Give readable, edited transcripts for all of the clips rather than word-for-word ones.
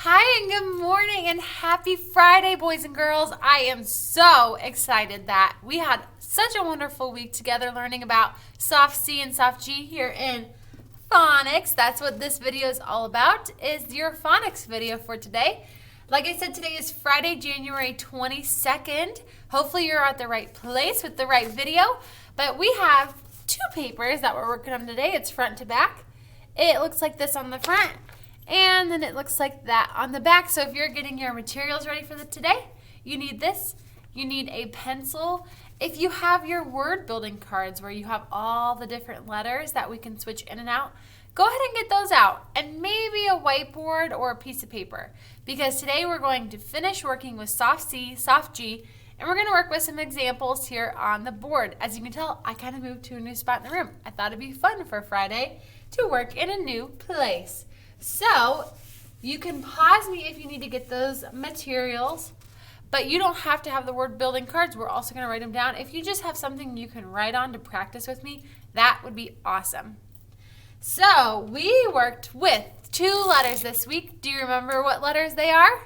Hi and good morning and happy Friday, boys and girls. I am so excited that we had such a wonderful week together learning about soft C and soft G here in Phonics. That's what this video is all about, is your Phonics video for today. Like I said, today is Friday, January 22nd. Hopefully you're at the right place with the right video. But we have two papers that we're working on today. It's front to back. It looks like this on the front. And then it looks like that on the back. So if you're getting your materials ready for today, you need this. You need a pencil. If you have your word building cards where you have all the different letters that we can switch in and out, go ahead and get those out. And maybe a whiteboard or a piece of paper. Because today we're going to finish working with soft C, soft G, and we're going to work with some examples here on the board. As you can tell, I kind of moved to a new spot in the room. I thought it'd be fun for Friday to work in a new place. So you can pause me if you need to get those materials, but you don't have to have the word building cards. We're also going to write them down. If you just have something you can write on to practice with me, that would be awesome. So we worked with two letters this week. Do you remember what letters they are?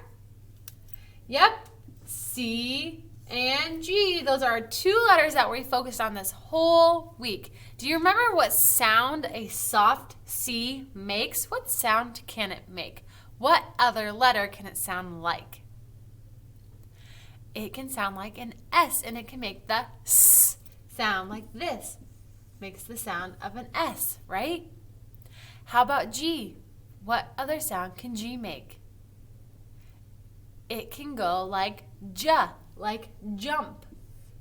Yep, C and G. Those are two letters that we focused on this whole week. Do you remember what sound a soft C makes? What sound can it make? What other letter can it sound like? It can sound like an S, and it can make the S sound like this. Makes the sound of an S, right? How about G? What other sound can G make? It can go like J, like jump.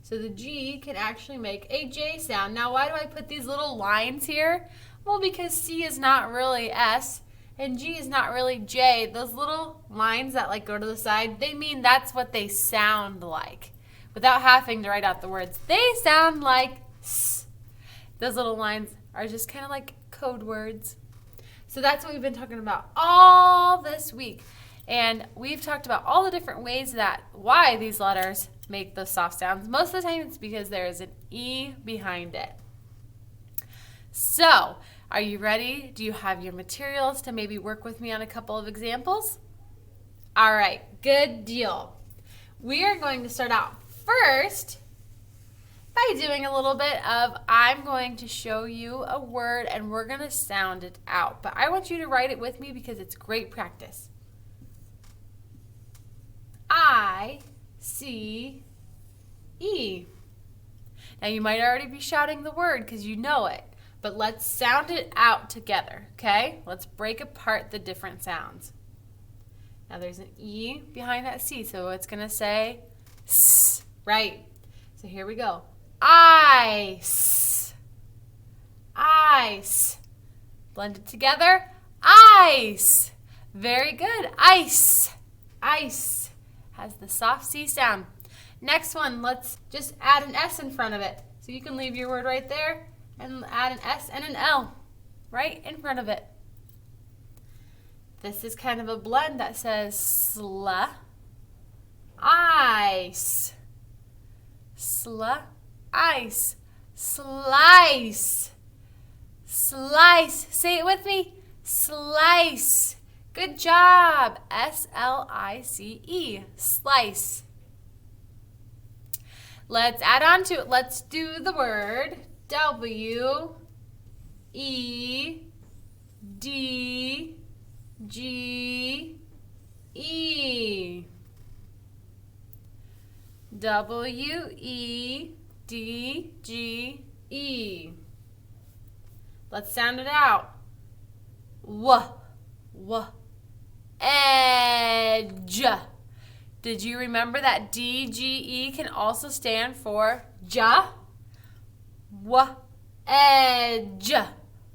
So the G can actually make a J sound. Now, why do I put these little lines here? Well, because C is not really S and G is not really J. Those little lines that like go to the side, they mean that's what they sound like. Without having to write out the words, they sound like S. Those little lines are just kind of like code words. So that's what we've been talking about all this week. And we've talked about all the different ways why these letters make those soft sounds. Most of the time it's because there is an E behind it. So, are you ready? Do you have your materials to maybe work with me on a couple of examples? All right, good deal. We are going to start out first by doing a little bit of, I'm going to show you a word and we're going to sound it out. But I want you to write it with me because it's great practice. I, C, E. Now you might already be shouting the word because you know it, but let's sound it out together, okay? Let's break apart the different sounds. Now there's an E behind that C, so it's going to say S, right? So here we go. Ice, ice. Blend it together. Ice. Very good. Ice, ice. Has the soft C sound. Next one, let's just add an S in front of it. So you can leave your word right there and add an S and an L right in front of it. This is kind of a blend that says sla, ice, sla, ice, slice, slice. Say it with me, slice. Good job. S-L-I-C-E. Slice. Let's add on to it. Let's do the word W-E-D-G-E. W-E-D-G-E. Let's sound it out. W. Edge. Did you remember that D-G-E can also stand for ja? Edge.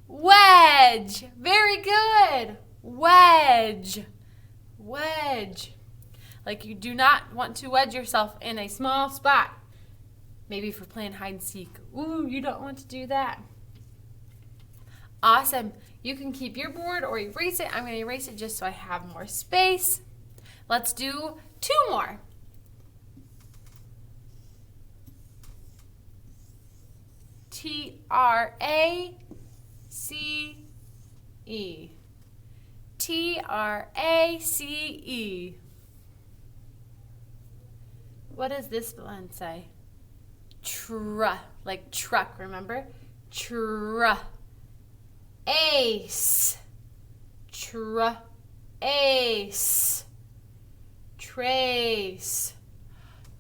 Wedge. Very good. Wedge. Wedge. Like you do not want to wedge yourself in a small spot. Maybe for playing hide and seek. Ooh, you don't want to do that. Awesome. You can keep your board or erase it. I'm going to erase it just so I have more space. Let's do two more. T-R-A-C-E. Trace. What does this one say? Like truck, remember? Ace. Ace. Trace.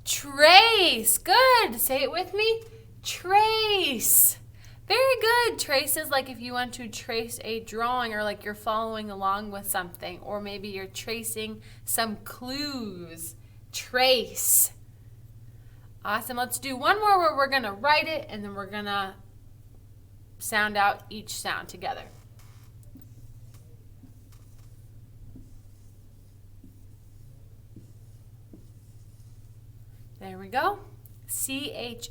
Trace. Good. Say it with me. Trace. Very good. Trace is like if you want to trace a drawing, or like you're following along with something, or maybe you're tracing some clues. Trace. Awesome. Let's do one more where we're going to write it, and then we're going to sound out each sound together. There we go. C-H-A-N-C-E.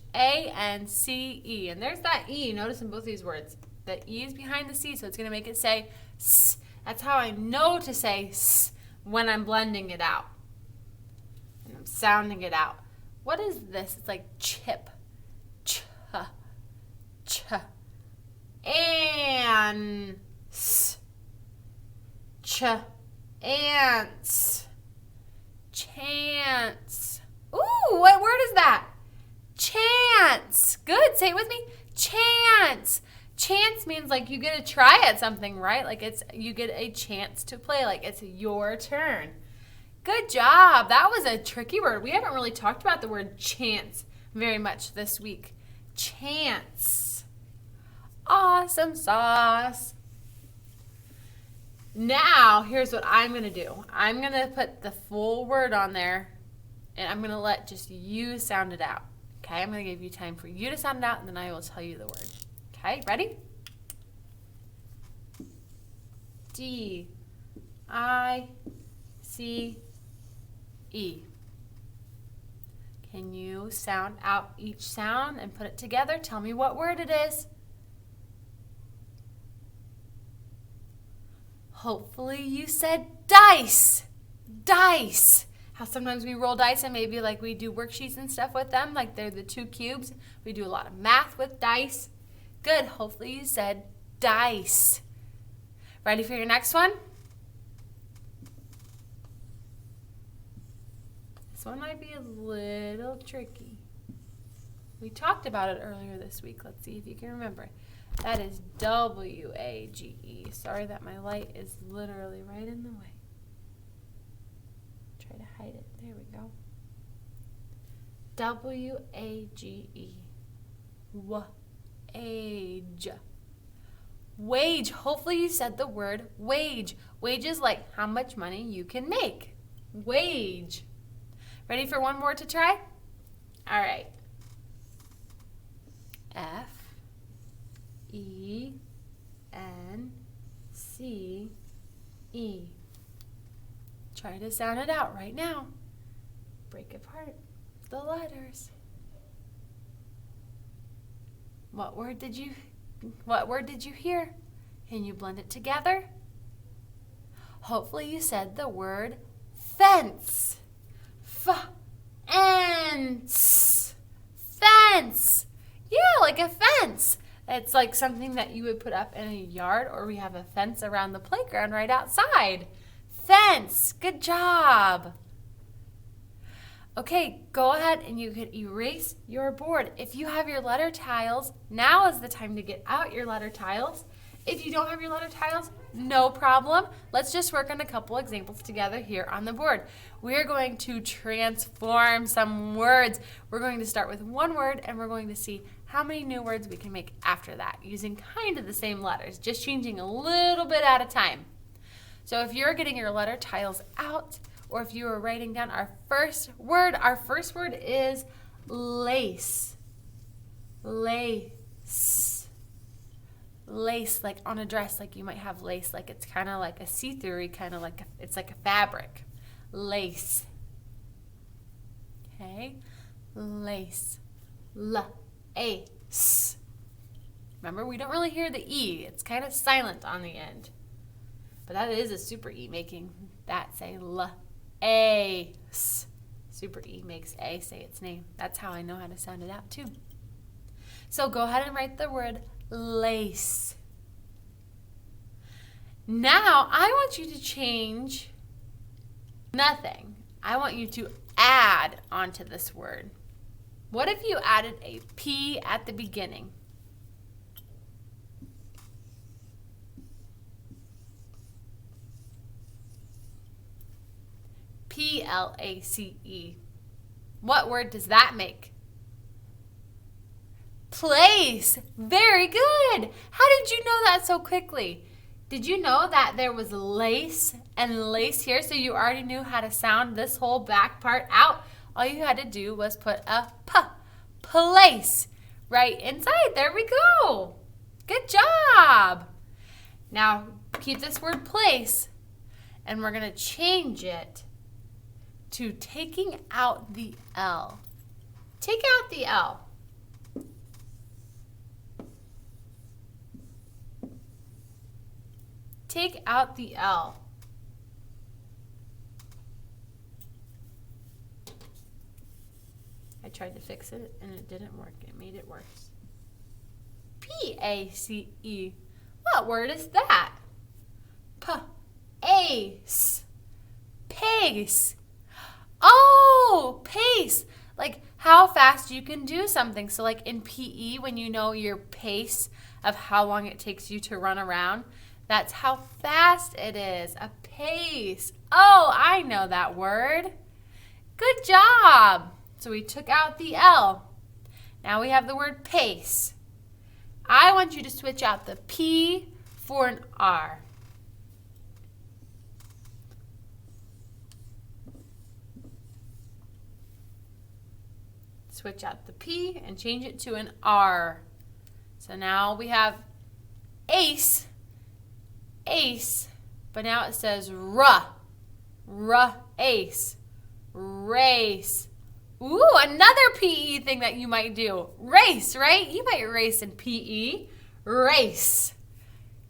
And there's that E. Notice in both these words. The E is behind the C, so it's going to make it say S. That's how I know to say S when I'm blending it out. And I'm sounding it out. What is this? It's like chip. Ch. Ants. Ch. Ants. Chance. Ooh, what word is that? Chance. Good. Say it with me. Chance. Chance means like you get a try at something, right? Like you get a chance to play. Like it's your turn. Good job. That was a tricky word. We haven't really talked about the word chance very much this week. Chance. Awesome sauce. Now, here's what I'm going to do. I'm going to put the full word on there, and I'm going to let just you sound it out. Okay, I'm going to give you time for you to sound it out, and then I will tell you the word. Okay, ready? D-I-C-E. Can you sound out each sound and put it together? Tell me what word it is. Hopefully you said dice. Dice. How sometimes we roll dice and maybe like we do worksheets and stuff with them, like they're the 2 cubes. We do a lot of math with dice. Good. Hopefully you said dice. Ready for your next one? This one might be a little tricky. We talked about it earlier this week. Let's see if you can remember. That is W-A-G-E. Sorry that my light is literally right in the way. Try to hide it. There we go. W-A-G-E. Wage. Wage. Hopefully you said the word wage. Wage is like how much money you can make. Wage. Ready for one more to try? All right. F-E-N-C-E. Try to sound it out right now. Break apart the letters. What word did you hear? Can you blend it together? Hopefully you said the word fence. Fence. Fence. Yeah, like a fence. It's like something that you would put up in a yard, or we have a fence around the playground right outside. Fence. Good job. Okay, go ahead and you can erase your board. If you have your letter tiles, now is the time to get out your letter tiles. If you don't have your letter tiles, no problem. Let's just work on a couple examples together here on the board. We're going to transform some words. We're going to start with one word, and we're going to see how many new words we can make after that using kind of the same letters, just changing a little bit at a time. So if you're getting your letter tiles out, or if you are writing down our first word is lace. Lace. Lace, like on a dress, like you might have lace, like it's kind of like a see-through, kind of like it's like a fabric. Lace. Okay, lace. L-A-C. Remember, we don't really hear the E. It's kind of silent on the end. But that is a super E, making that say L-A-C. Super E makes A say its name. That's how I know how to sound it out too. So go ahead and write the word lace. Now, I want you to change nothing. I want you to add onto this word. What if you added a P at the beginning? Place. What word does that make? Place. Very good. How did you know that so quickly? Did you know that there was lace and lace here, so you already knew how to sound this whole back part out? All you had to do was put a P, place, right inside. There we go. Good job. Now, keep this word place, and we're going to change it to taking out the L. Take out the L. Take out the L. I tried to fix it and it didn't work. It made it worse. P-A-C-E. What word is that? P-A-C-E. Pace. Oh, pace. Like how fast you can do something. So like in PE, when you know your pace of how long it takes you to run around, that's how fast it is. A pace. Oh, I know that word. Good job. So we took out the L. Now we have the word pace. I want you to switch out the P for an R. Switch out the P and change it to an R. So now we have ace, ace, but now it says ace, race. Ooh, another PE thing that you might do. Race, right? You might race in PE. Race.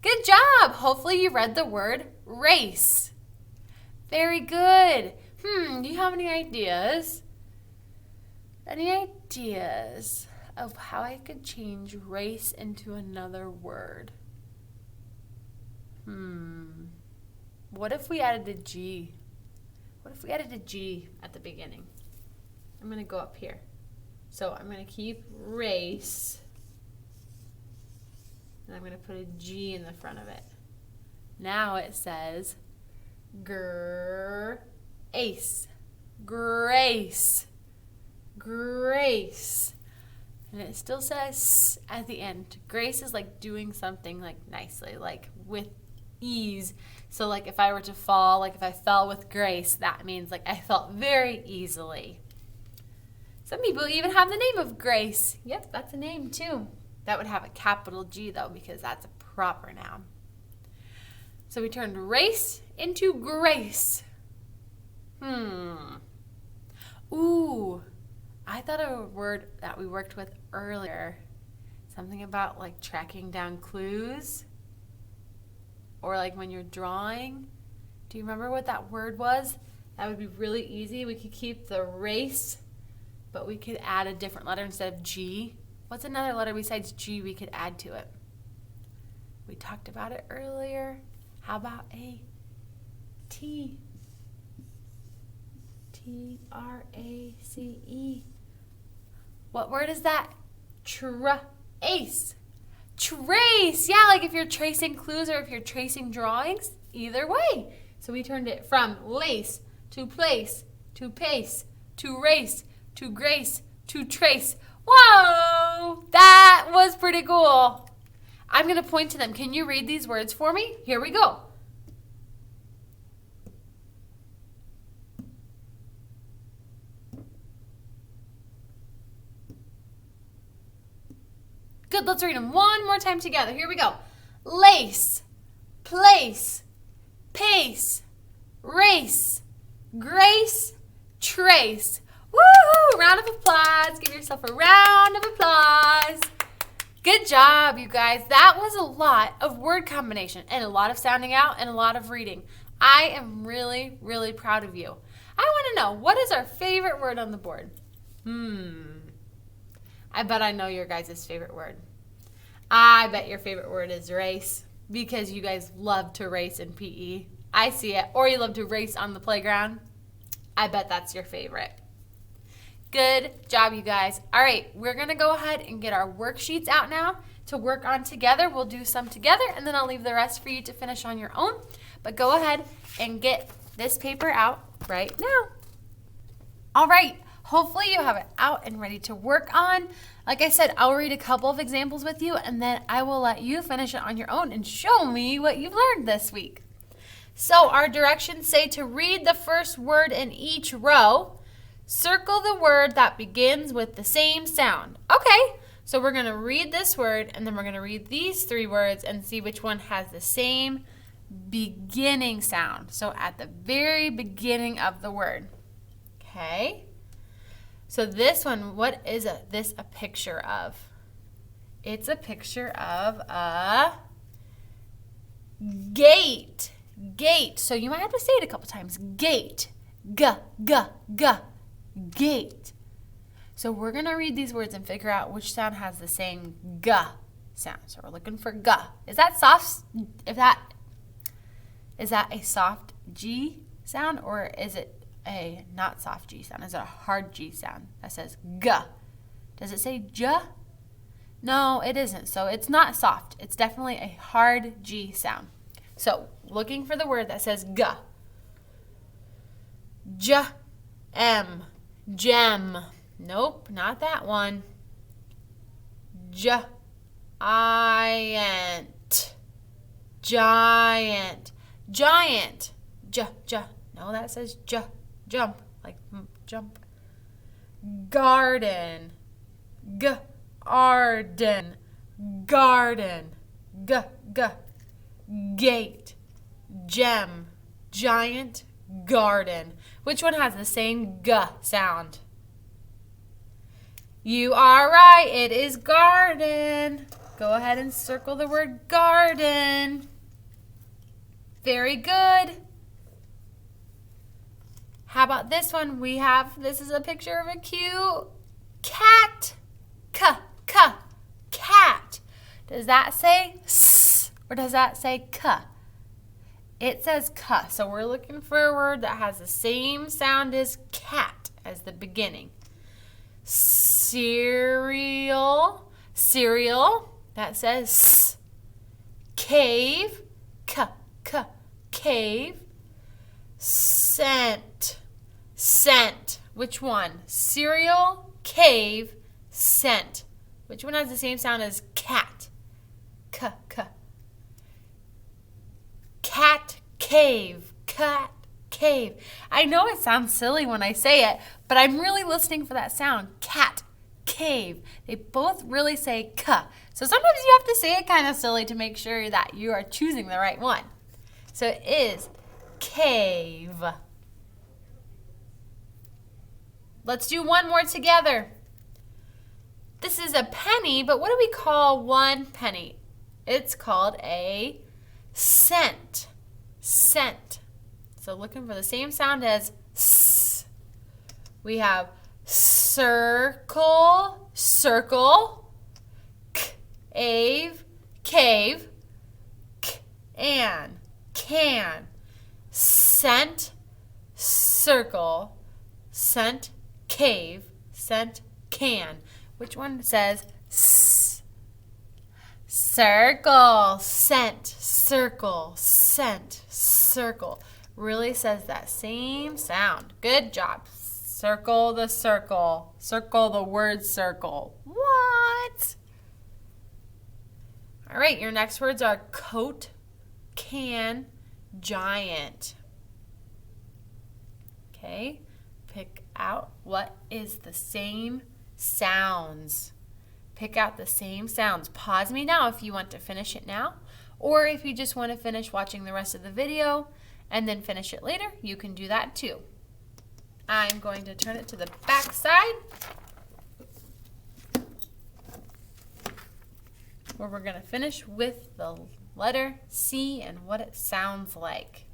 Good job. Hopefully you read the word race. Very good. Do you have any ideas? Any ideas of how I could change race into another word? What if we added a G? What if we added a G at the beginning? I'm going to go up here. So I'm going to keep race, and I'm going to put a G in the front of it. Now it says ace, grace, grace. And it still says at the end. Grace is like doing something like nicely, like with ease. So like if I were to fall, like if I fell with grace, that means like I felt very easily. Some people even have the name of Grace. Yep, that's a name too. That would have a capital G though, because that's a proper noun. So we turned race into grace. Ooh, I thought of a word that we worked with earlier. Something about like tracking down clues. Or like when you're drawing. Do you remember what that word was? That would be really easy. We could keep the race, but we could add a different letter instead of G. What's another letter besides G we could add to it? We talked about it earlier. How about a T? T-R-A-C-E. What word is that? Trace. Trace. Yeah, like if you're tracing clues or if you're tracing drawings, either way. So we turned it from lace to place to pace to race to grace to trace. Whoa, that was pretty cool. I'm going to point to them. Can you read these words for me? Here we go. Good, let's read them one more time together. Here we go. Lace, place, pace, race, grace, trace. Woohoo! Round of applause. Give yourself a round of applause. Good job, you guys. That was a lot of word combination and a lot of sounding out and a lot of reading. I am really, really proud of you. I want to know, what is our favorite word on the board? I bet I know your guys' favorite word. I bet your favorite word is race. because you guys love to race in PE. I see it. Or you love to race on the playground. I bet that's your favorite. Good job, you guys. All right, we're going to go ahead and get our worksheets out now to work on together. We'll do some together, and then I'll leave the rest for you to finish on your own. But go ahead and get this paper out right now. All right, hopefully you have it out and ready to work on. Like I said, I'll read a couple of examples with you, and then I will let you finish it on your own and show me what you've learned this week. So our directions say to read the first word in each row. Circle the word that begins with the same sound. Okay, so we're going to read this word, and then we're going to read these three words and see which one has the same beginning sound. So at the very beginning of the word. Okay, so this one, what is this a picture of? It's a picture of a gate. Gate. So you might have to say it a couple times. Gate. G, g, g. Gate. So we're going to read these words and figure out which sound has the same g sound. So we're looking for g. Is that soft? Is that a soft G sound, or is it a not soft G sound? Is it a hard G sound that says g? Does it say j? No, it isn't. So it's not soft. It's definitely a hard G sound. So looking for the word that says g. J-M. Gem. Nope, not that one. Giant. Giant. Giant. No, that says jump. Like jump. Garden. Garden. Garden. Gate. Gem. Giant. Garden. Which one has the same g sound? You are right. It is garden. Go ahead and circle the word garden. Very good. How about this one? This is a picture of a cute cat. Cat. Does that say s or does that say k? It says k. So we're looking for a word that has the same sound as cat as the beginning. Cereal. That says s. Cave. Cave. Scent. Which one? Cereal, cave, scent. Which one has the same sound as cat? Cat cave. Cat cave. I know it sounds silly when I say it, but I'm really listening for that sound. Cat cave. They both really say k. So sometimes you have to say it kind of silly to make sure that you are choosing the right one. So it is cave. Let's do one more together. This is a penny, but what do we call one penny? It's called a cent. Cent. So looking for the same sound as s. We have circle, cave, can, scent, circle, scent, cave, scent, can. Which one says s? Circle, scent, circle, scent, circle. Really says that same sound. Good job. Circle the circle. Circle the word circle. What? All right, your next words are coat, can, giant. Okay, pick out what is the same sounds. Pick out the same sounds. Pause me now if you want to finish it now, or if you just want to finish watching the rest of the video and then finish it later, you can do that too. I'm going to turn it to the back side, where we're going to finish with the letter C and what it sounds like.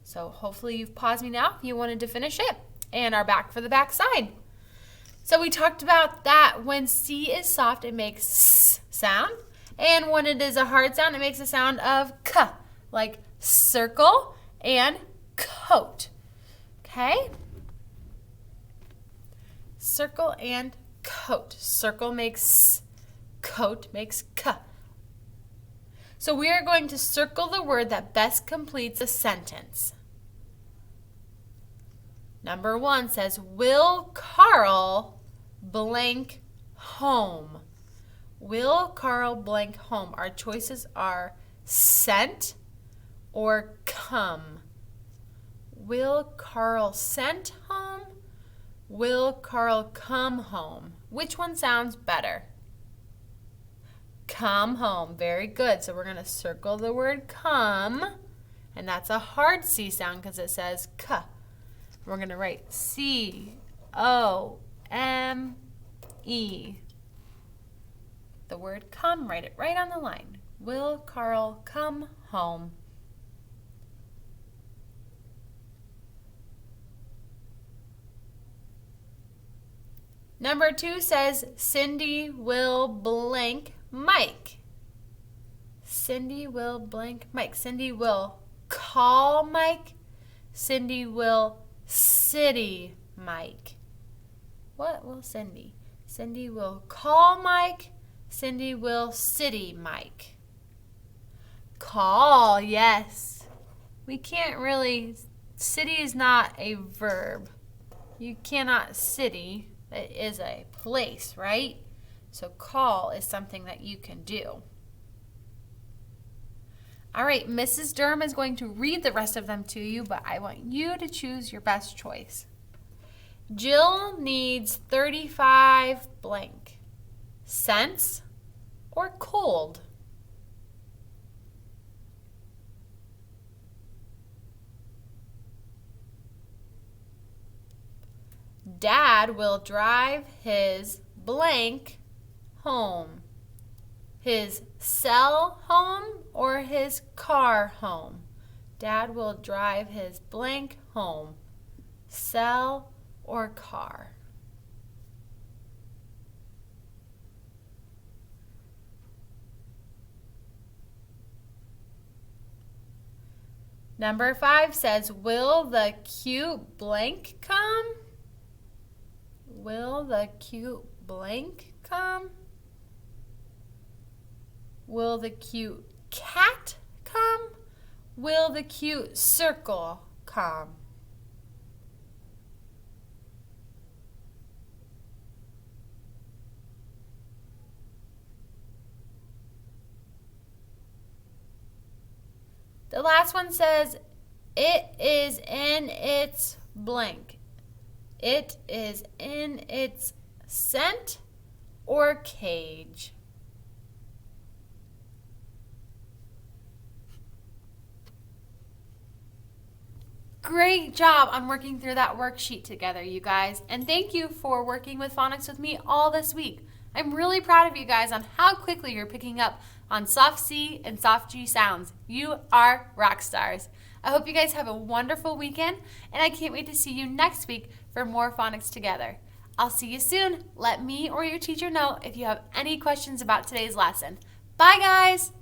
So hopefully you've paused me now if you wanted to finish it, and are back for the back side. So we talked about that when C is soft, it makes S sound, And when it is a hard sound, it makes a sound of k, like circle and coat. Okay? Circle and coat. Circle makes s, coat makes k. So we are going to circle the word that best completes a sentence. Number 1 says, will Carl blank home? Will Carl blank home? Our choices are sent or come. Will Carl sent home? Will Carl come home? Which one sounds better? Come home. Very good. So we're going to circle the word come, and that's a hard C sound because it says k. We're going to write C-O-M-E. The word come, write it right on the line. Will Carl come home? Number 2 says, Cindy will blank Mike. Cindy will blank Mike. Cindy will call Mike. Cindy will city Mike. What will Cindy? Cindy will call Mike. Cindy will city Mike. Call, yes. We can't really, city is not a verb. You cannot city. It is a place, right? So call is something that you can do. All right, Mrs. Durham is going to read the rest of them to you, but I want you to choose your best choice. Jill needs 35 blank. Cents or cold? Dad will drive his blank home. His cell home or his car home? Dad will drive his blank home. Cell or car? Number 5 says, will the cute blank come? Will the cute blank come? Will the cute cat come? Will the cute circle come? The last one says, it is in its blank. It is in its scent or cage. Great job on working through that worksheet together, you guys. And thank you for working with phonics with me all this week. I'm really proud of you guys on how quickly you're picking up on soft C and soft G sounds. You are rock stars. I hope you guys have a wonderful weekend, and I can't wait to see you next week for more phonics together. I'll see you soon. Let me or your teacher know if you have any questions about today's lesson. Bye, guys.